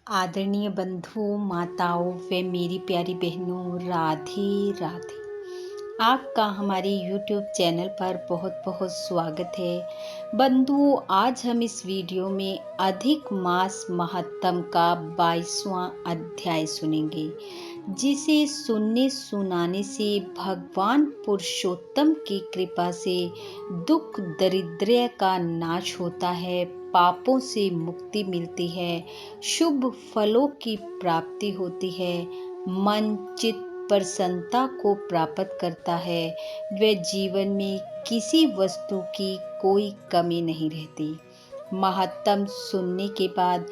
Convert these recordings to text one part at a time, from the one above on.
आदरणीय बंधुओं, माताओं व मेरी प्यारी बहनों, राधे राधे। आपका हमारे YouTube चैनल पर बहुत बहुत स्वागत है। बंधुओं, आज हम इस वीडियो में अधिक मास महात्म का 22वां अध्याय सुनेंगे, जिसे सुनने सुनाने से भगवान पुरुषोत्तम की कृपा से दुख दरिद्र का नाश होता है, पापों से मुक्ति मिलती है, शुभ फलों की प्राप्ति होती है, मन चित्त प्रसन्नता को प्राप्त करता है, व जीवन में किसी वस्तु की कोई कमी नहीं रहती। महात्म सुनने के बाद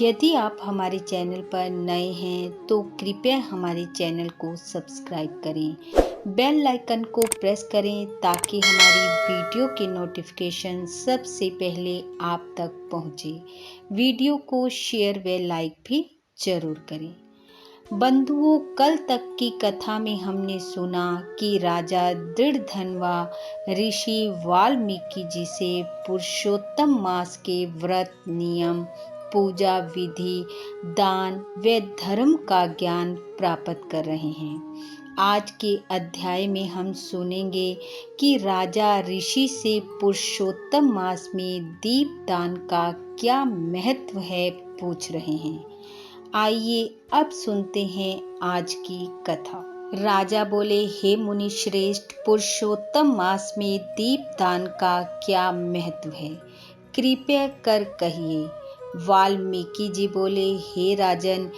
यदि आप हमारे चैनल पर नए हैं तो कृपया हमारे चैनल को सब्सक्राइब करें, बेल आइकन को प्रेस करें ताकि हमारी वीडियो की नोटिफिकेशन सबसे पहले आप तक पहुंचे। वीडियो को शेयर व लाइक भी जरूर करें। बंधुओं, कल तक की कथा में हमने सुना कि राजा दृढ़धनवा ऋषि वाल्मीकि जी से पुरुषोत्तम मास के व्रत, नियम, पूजा विधि, दान व धर्म का ज्ञान प्राप्त कर रहे हैं। आज के अध्याय में हम सुनेंगे कि राजा ऋषि से पुरुषोत्तम मास में दीपदान का क्या महत्व है पूछ रहे हैं। आइए अब सुनते हैं आज की कथा। राजा बोले, हे मुनि श्रेष्ठ, पुरुषोत्तम मास में दीपदान का क्या महत्व है, कृपया कर कहिए। वाल्मीकि जी बोले, हे राजन,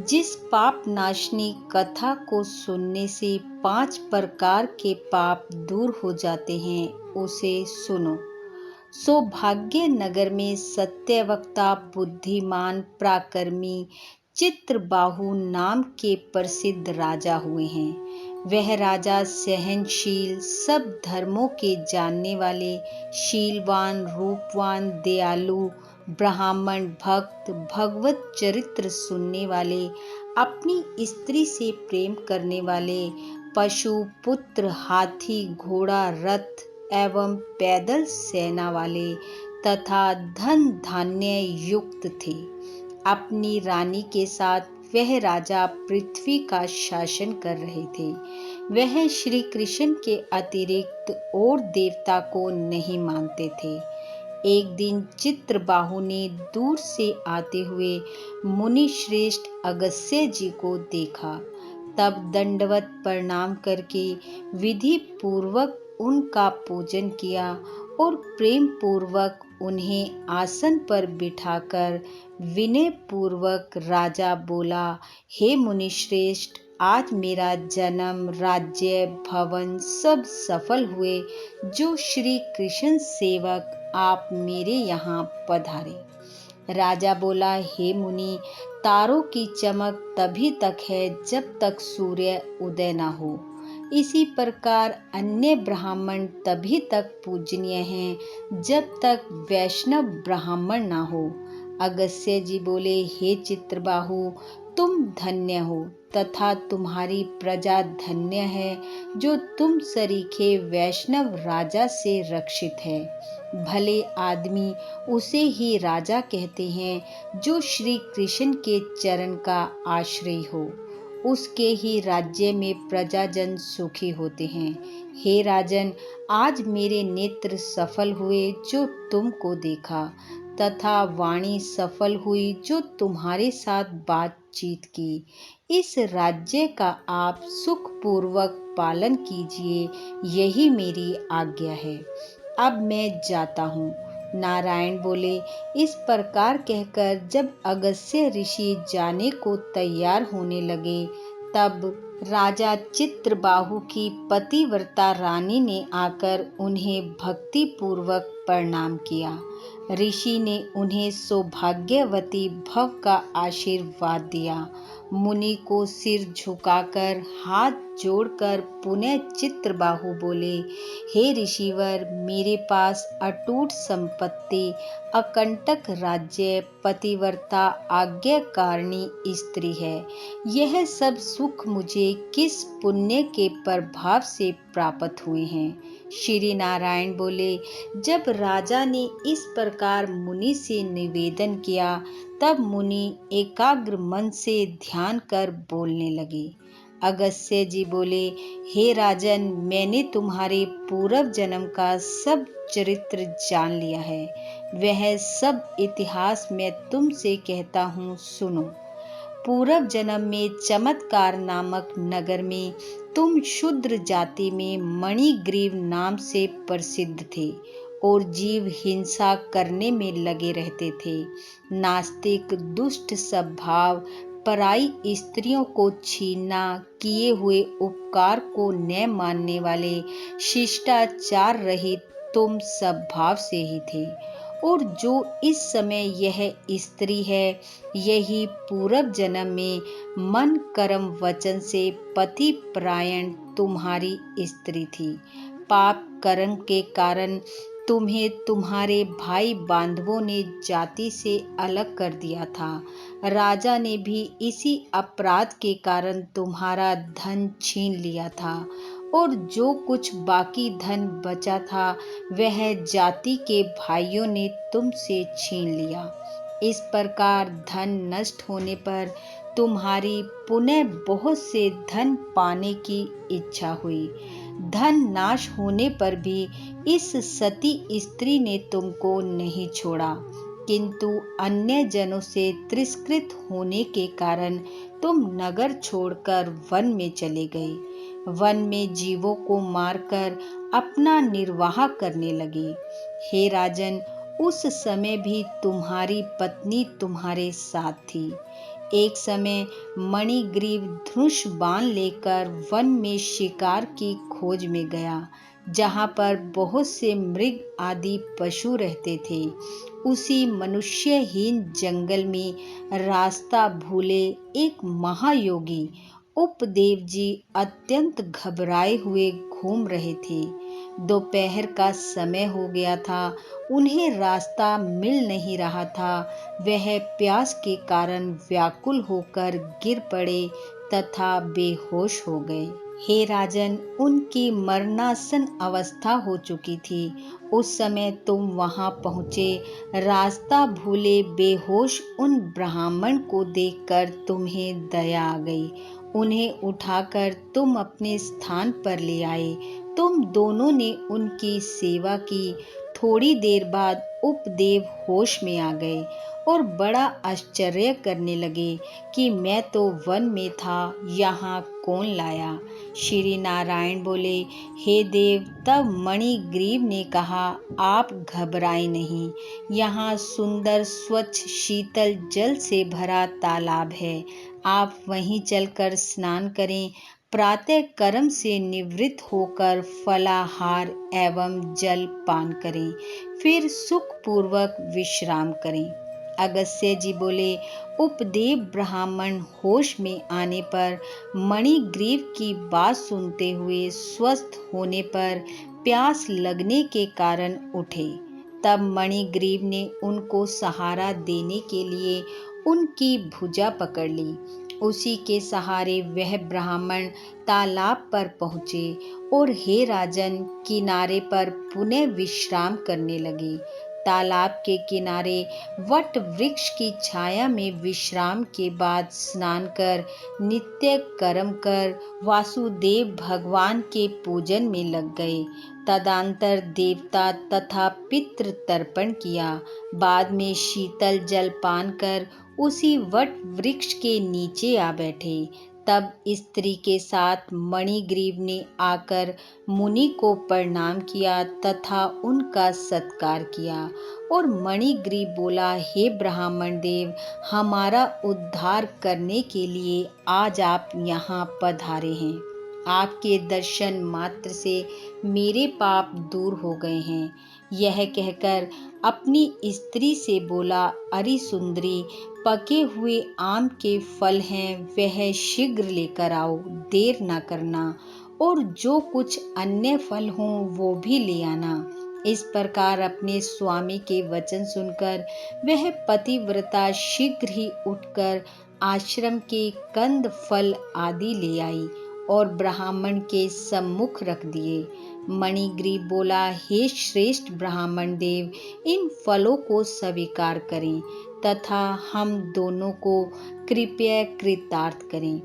जिस पाप नाशनी कथा को सुनने से 5 प्रकार के पाप दूर हो जाते हैं, उसे सुनो। सौभाग्य नगर में सत्यवक्ता, बुद्धिमान, पराक्रमी चित्रबाहु नाम के प्रसिद्ध राजा हुए हैं। वह राजा सहनशील, सब धर्मों के जानने वाले, शीलवान, रूपवान, दयालु, ब्राह्मण, भक्त, भगवत चरित्र सुनने वाले, अपनी स्त्री से प्रेम करने वाले, पशु, पुत्र, हाथी, घोड़ा, रथ एवं पैदल सेना वाले तथा धन धान्य युक्त थे। अपनी रानी के साथ वह राजा पृथ्वी का शासन कर रहे थे। वह श्री कृष्ण के अतिरिक्त और देवता को नहीं मानते थे। एक दिन चित्रबाहु ने दूर से आते हुए मुनि श्रेष्ठ अगस्त्य जी को देखा। तब दंडवत प्रणाम करके विधि पूर्वक उनका पूजन किया और प्रेम पूर्वक उन्हें आसन पर बिठाकर विनय पूर्वक राजा बोला, हे मुनि श्रेष्ठ, आज मेरा जन्म, राज्य, भवन सब सफल हुए, जो श्री कृष्ण सेवक आप मेरे यहाँ पधारे। राजा बोला, हे मुनि, तारों की चमक तभी तक है जब तक सूर्य उदय न हो। इसी प्रकार अन्य ब्राह्मण तभी तक पूजनीय हैं जब तक वैष्णव ब्राह्मण ना हो। अगस्त्य जी बोले, हे चित्रबाहु, तुम धन्य हो तथा तुम्हारी प्रजा धन्य है, जो तुम सरीखे वैष्णव राजा से रक्षित है। भले आदमी उसे ही राजा कहते हैं जो श्री कृष्ण के चरण का आश्रय हो। उसके ही राज्य में प्रजाजन सुखी होते हैं। हे राजन, आज मेरे नेत्र सफल हुए जो तुमको देखा, तथा वाणी सफल हुई जो तुम्हारे साथ बातचीत की। इस राज्य का आप सुखपूर्वक पालन कीजिए, यही मेरी आज्ञा है। अब मैं जाता हूँ। नारायण बोले। इस प्रकार कहकर जब अगस्त्य ऋषि जाने को तैयार होने लगे, तब राजा चित्रबाहु की पतिव्रता रानी ने आकर उन्हें भक्ति पूर्वक प्रणाम किया। ऋषि ने उन्हें सौभाग्यवती भव का आशीर्वाद दिया। मुनि को सिर झुकाकर हाथ जोड़कर पुनः चित्रबाहु बोले, हे ऋषिवर, मेरे पास अटूट संपत्ति, अकंटक राज्य, पतिव्रता, आज्ञाकारिणी स्त्री है। यह सब सुख मुझे किस पुण्य के प्रभाव से प्राप्त हुए हैं? श्री नारायण बोले, जब राजा ने इस प्रकार मुनि से निवेदन किया, तब मुनि एकाग्र मन से ध्यान कर बोलने लगे। अगस्त्य जी बोले, हे राजन, मैंने तुम्हारे पूर्व जन्म का सब चरित्र जान लिया है। वह सब इतिहास मैं तुमसे कहता हूँ, सुनो। पूर्व जन्म में चमत्कार नामक नगर में तुम शूद्र जाति में मणिग्रीव नाम से प्रसिद्ध थे और जीव हिंसा करने में लगे रहते थे। नास्तिक, दुष्ट स्वभाव, पराई स्त्रियों को छीनना, किए हुए उपकार को न मानने वाले, शिष्टाचार रहित तुम स्वभाव से ही थे। और जो इस समय यह स्त्री है, यही पूर्व जन्म में मन कर्म वचन से पति परायण तुम्हारी स्त्री थी। पाप कर्म के कारण तुम्हें तुम्हारे भाई बांधवों ने जाति से अलग कर दिया था। राजा ने भी इसी अपराध के कारण तुम्हारा धन छीन लिया था, और जो कुछ बाकी धन बचा था वह जाति के भाइयों ने तुमसे छीन लिया। इस प्रकार धन नष्ट होने पर तुम्हारी पुनः बहुत से धन पाने की इच्छा हुई। धन नाश होने पर भी इस सती स्त्री ने तुमको नहीं छोड़ा, किंतु अन्य जनों से तिरस्कृत होने के कारण तुम नगर छोड़कर वन में चले गए। वन में जीवों को मारकर अपना निर्वाह करने लगे। हे राजन, उस समय भी तुम्हारी पत्नी तुम्हारे साथ थी। एक समय मणिग्रीव धनुष बाण लेकर वन में शिकार की खोज में गया, जहाँ पर बहुत से मृग आदि पशु रहते थे। उसी मनुष्यहीन जंगल में रास्ता भूले एक महायोगी उपदेव जी अत्यंत घबराए हुए घूम रहे थे। दोपहर का समय हो गया था, उन्हें रास्ता मिल नहीं रहा था। वह प्यास के कारण व्याकुल होकर गिर पड़े तथा बेहोश हो गए। हे राजन, उनकी मरणासन अवस्था हो चुकी थी। उस समय तुम वहां पहुंचे। रास्ता भूले बेहोश उन ब्राह्मण को देखकर तुम्हें दया आ गई। उन्हें उठाकर तुम अपने स्थान पर ले आए। तुम दोनों ने उनकी सेवा की। थोड़ी देर बाद उपदेव होश में आ गए और बड़ा आश्चर्य करने लगे कि मैं तो वन में था, यहाँ कौन लाया? श्री नारायण बोले, हे देव, तब मणिग्रीव ने कहा, आप घबराएं नहीं। यहाँ सुंदर स्वच्छ शीतल जल से भरा तालाब है। आप वहीं चलकर स्नान करें। प्रातः कर्म से निवृत्त होकर फलाहार एवं जल पान करें, फिर सुखपूर्वक विश्राम करें। अगस्त्य जी बोले, उपदेव ब्राह्मण होश में आने पर मणिग्रीव की बात सुनते हुए स्वस्थ होने पर प्यास लगने के कारण उठे। तब मणिग्रीव ने उनको सहारा देने के लिए उनकी भुजा पकड़ ली। उसी के सहारे वह ब्राह्मण तालाब पर पहुँचे और हे राजन, किनारे पर पुनः विश्राम करने लगे। तालाब के किनारे वट वृक्ष की छाया में विश्राम के बाद स्नान कर, नित्य कर्म कर, वासुदेव भगवान के पूजन में लग गए। तदंतर देवता तथा पितृ तर्पण किया। बाद में शीतल जल पान कर उसी वट वृक्ष के नीचे आ बैठे। तब स्त्री के साथ मणिग्रीव ने आकर मुनि को प्रणाम किया तथा उनका सत्कार किया। और मणिग्रीव बोला, हे ब्राह्मण देव, हमारा उद्धार करने के लिए आज आप यहाँ पधारे हैं। आपके दर्शन मात्र से मेरे पाप दूर हो गए हैं। यह कहकर अपनी स्त्री से बोला, अरे सुंदरी, पके हुए आम के फल हैं वह शीघ्र लेकर आओ, देर ना करना, और जो कुछ अन्य फल हों वो भी ले आना। इस प्रकार अपने स्वामी के वचन सुनकर वह पतिव्रता शीघ्र ही उठकर आश्रम के कंद फल आदि ले आई और ब्राह्मण के सम्मुख रख दिए। मणिग्रीव बोला, हे श्रेष्ठ ब्राह्मण देव, इन फलों को स्वीकार करें तथा हम दोनों को कृपया कृतार्थ करें।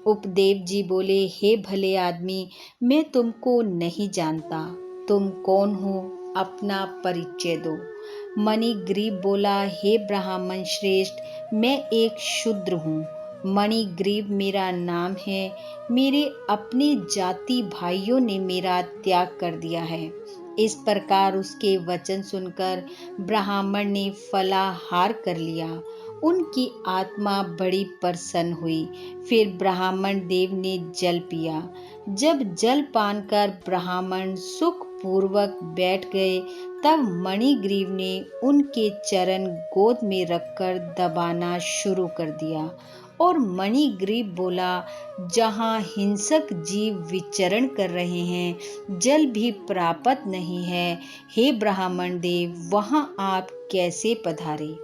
उपदेव जी बोले, हे भले आदमी, मैं तुमको नहीं जानता, तुम कौन हो, अपना परिचय दो। मणिग्रीव बोला, हे ब्राह्मण श्रेष्ठ, मैं एक शूद्र हूँ। मणिग्रीव मेरा नाम है। मेरे अपने जाति भाइयों ने मेरा त्याग कर दिया है। इस प्रकार उसके वचन सुनकर ब्राह्मण ने फलाहार कर लिया। उनकी आत्मा बड़ी प्रसन्न हुई। फिर ब्राह्मण देव ने जल पिया। जब जल पान कर ब्राह्मण सुख पूर्वक बैठ गए, तब मणिग्रीव ने उनके चरण गोद में रखकर दबाना शुरू कर दिया और मणिग्रीव बोला, जहाँ हिंसक जीव विचरण कर रहे हैं, जल भी प्राप्त नहीं है, हे ब्राह्मण देव, वहाँ आप कैसे पधारे?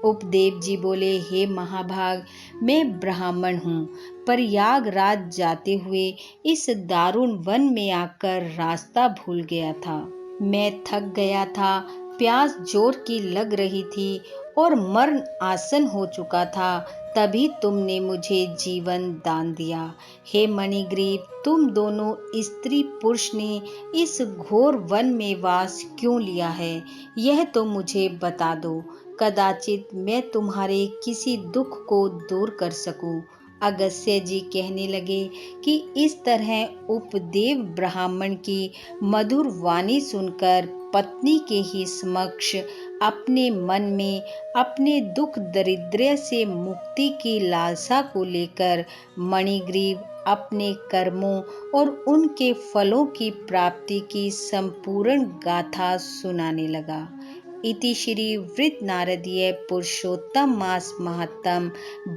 उपदेव जी बोले, हे महाभाग, मैं ब्राह्मण हूँ, प्रयागराज जाते हुए इस दारुण वन में आकर रास्ता भूल गया था। मैं थक गया था, प्यास जोर की लग रही थी और मरण आसन हो चुका था। तभी तुमने मुझे जीवन दान दिया। हे मणिग्रीव, तुम दोनों स्त्री पुरुष ने इस घोर वन में वास क्यों लिया है, यह तो मुझे बता दो। कदाचित मैं तुम्हारे किसी दुख को दूर कर सकूं। अगस्त्य जी कहने लगे कि इस तरह उपदेव ब्राह्मण की मधुर वाणी सुनकर पत्नी के ही समक्ष अपने मन में अपने दुख दरिद्र से मुक्ति की लालसा को लेकर मणिग्रीव अपने कर्मों और उनके फलों की प्राप्ति की संपूर्ण गाथा सुनाने लगा। इति श्री वृत्त नारदीय पुरुषोत्तम मास महत्तम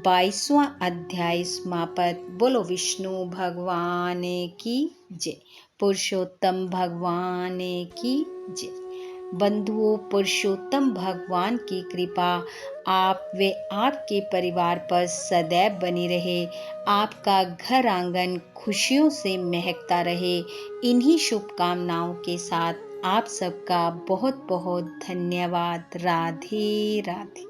22वां अध्याय समाप्त। बोलो विष्णु भगवान की जय। पुरुषोत्तम भगवान की जय। बंधुओं, पुरुषोत्तम भगवान की कृपा आप व आपके परिवार पर सदैव बनी रहे। आपका घर आंगन खुशियों से महकता रहे। इन्हीं शुभकामनाओं के साथ आप सबका बहुत बहुत धन्यवाद। राधे राधे।